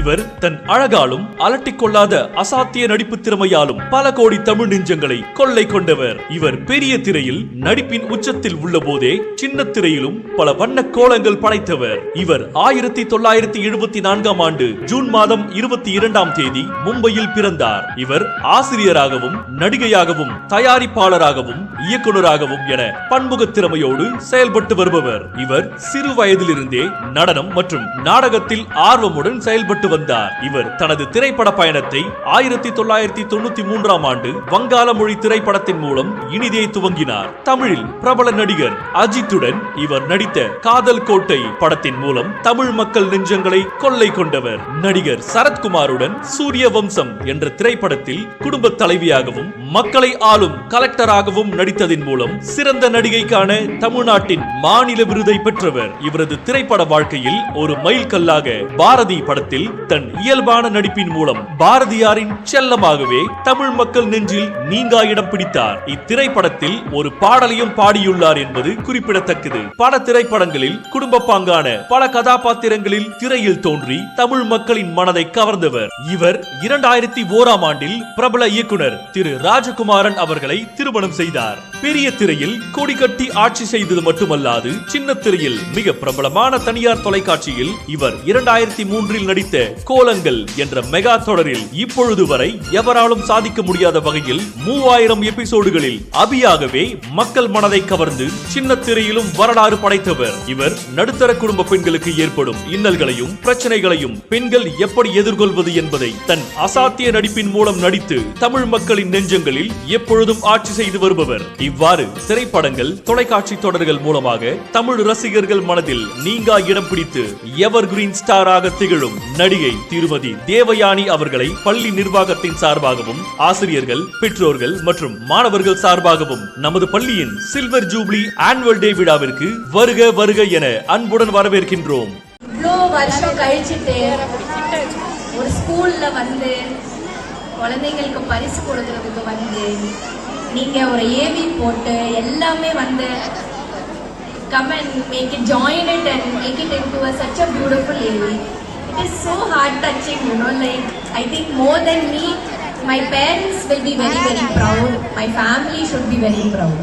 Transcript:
இவர் தன் அழகாலும் அலட்டிக் கொள்ளாத அசாத்திய நடிப்பு திறமையாலும் பல கோடி தமிழ் நெஞ்சங்களை கொள்ளை கொண்டவர். இவர் பெரிய திரையில் நடிப்பின் உச்சத்தில் உள்ள போதே சின்ன திரையிலும் பல வண்ண கோலங்கள் படைத்தவர். இவர் 1974 ஆண்டு ஜூன் மாதம் 22ஆம் தேதி மும்பையில் பிறந்தார். இவர் ஆசிரியராகவும் நடிகையாகவும் தயாரிப்பாளராகவும் இயக்குநராகவும் என பன்முக திறமையோடு செயல்பட்டு வருபவர். இவர் சிறு வயதிலிருந்தே நடனம் மற்றும் நாடகத்தில் ஆர்வமுடன் செயல்பட்டு வந்தார். இவர் தனது திரைப்பட பயணத்தை 1993ஆம் ஆண்டு வங்காள மொழி திரைப்படத்தின் மூலம் இனிதே துவங்கினார். தமிழில் பிரபல நடிகர் அஜித்துடன் இவர் நடித்த காதல் கோட்டை படத்தின் மூலம் தமிழ் மக்கள் நெஞ்சங்களை கொள்ளை கொண்டவர். நடிகர் சரத்குமாருடன் சூரிய வம்சம் என்ற திரைப்படத்தில் குடும்ப தலைவியாகவும் மக்களை ஆளும் கலெக்டராகவும் நடித்ததின் மூலம் சிறந்த நடிகைக்கான தமிழ்நாட்டின் மாநில விருதை பெற்றவர். இவரது திரைப்பட வாழ்க்கையில் ஒரு மைல்கல்லாக பாரதி படத்தில் தன் இயல்பான நடிப்பின் மூலம் பாரதியாரின் செல்லமாகவே தமிழ் மக்கள் நெஞ்சில் நீங்கா இடம் பிடித்தார். இத்திரைப்படத்தில் ஒரு பாடலையும் பாடியுள்ளார் என்பது குறிப்பிடத்தக்கது. பல திரைப்படங்களில் குடும்ப பாங்கான பல கதாபாத்திரங்களில் திரையில் தோன்றி தமிழ் மக்களின் மனதை கவர்ந்தவர். இவர் 2001ஆம் ஆண்டில் பிரபல இயக்குனர் திரு ராஜகுமாரன் அவர்களை திருமணம் செய்தார். பெரிய திரையில் கொடி கட்டி ஆட்சி செய்தது மட்டுமல்லாது சின்ன திரையில் மிக பிரபலமான தனியார் தொலைக்காட்சியில் இவர் 2003இல் நடித்த கோலங்கள் என்ற மெகா தொடரில் இப்பொழுது வரை எவராலும் சாதிக்க முடியாத வகையில் 3000 எபிசோடுகளில் அபியாகவே மக்கள் மனதை கவர்ந்து சின்ன திரையிலும் வரலாறு படைத்தவர். இவர் நடுத்தர குடும்ப பெண்களுக்கு ஏற்படும் இன்னல்களையும் பிரச்சனைகளையும் பெண்கள் எப்படி எதிர்கொள்வது என்பதை தன் அசாத்திய நடிப்பின் மூலம் நடித்து தமிழ் மக்களின் நெஞ்சங்களில் எப்பொழுதும் ஆட்சி செய்து வருபவர். இவ்வாறு திரைப்படங்கள் தொலைக்காட்சி தொடர்கள் மூலமாக தமிழ் ரசிகர்கள் மனதில் நீங்கா இடம் பிடித்து எவர் கிரீன் ஸ்டாராக திகழும் நடிகை திருமதி தேவயானி அவர்களை பள்ளி நிர்வாகத்தின் சார்பாகவும் ஆசிரியர்கள் பெற்றோர்கள் மற்றும் மாணவர்கள் சார்பாகவும் நமது பள்ளியின் சில்வர் ஜூப்ளி ஆனுவல் டே விழாவிற்கு வருக வருக என அன்புடன் வரவேற்கின்றோம். வருஷம் கழிச்சிட்டு ஒரு ஸ்கூல்ல வந்து குழந்தைங்களுக்கு பரிசு கொடுக்கறதுக்கு வந்து நீங்க ஒரு ஏவி போட்டு எல்லாமே வந்து come and make it, join it and make it into such a beautiful AV. It is so heart touching, you know, like I think more than me, my parents will be very, very proud. My family should be very proud.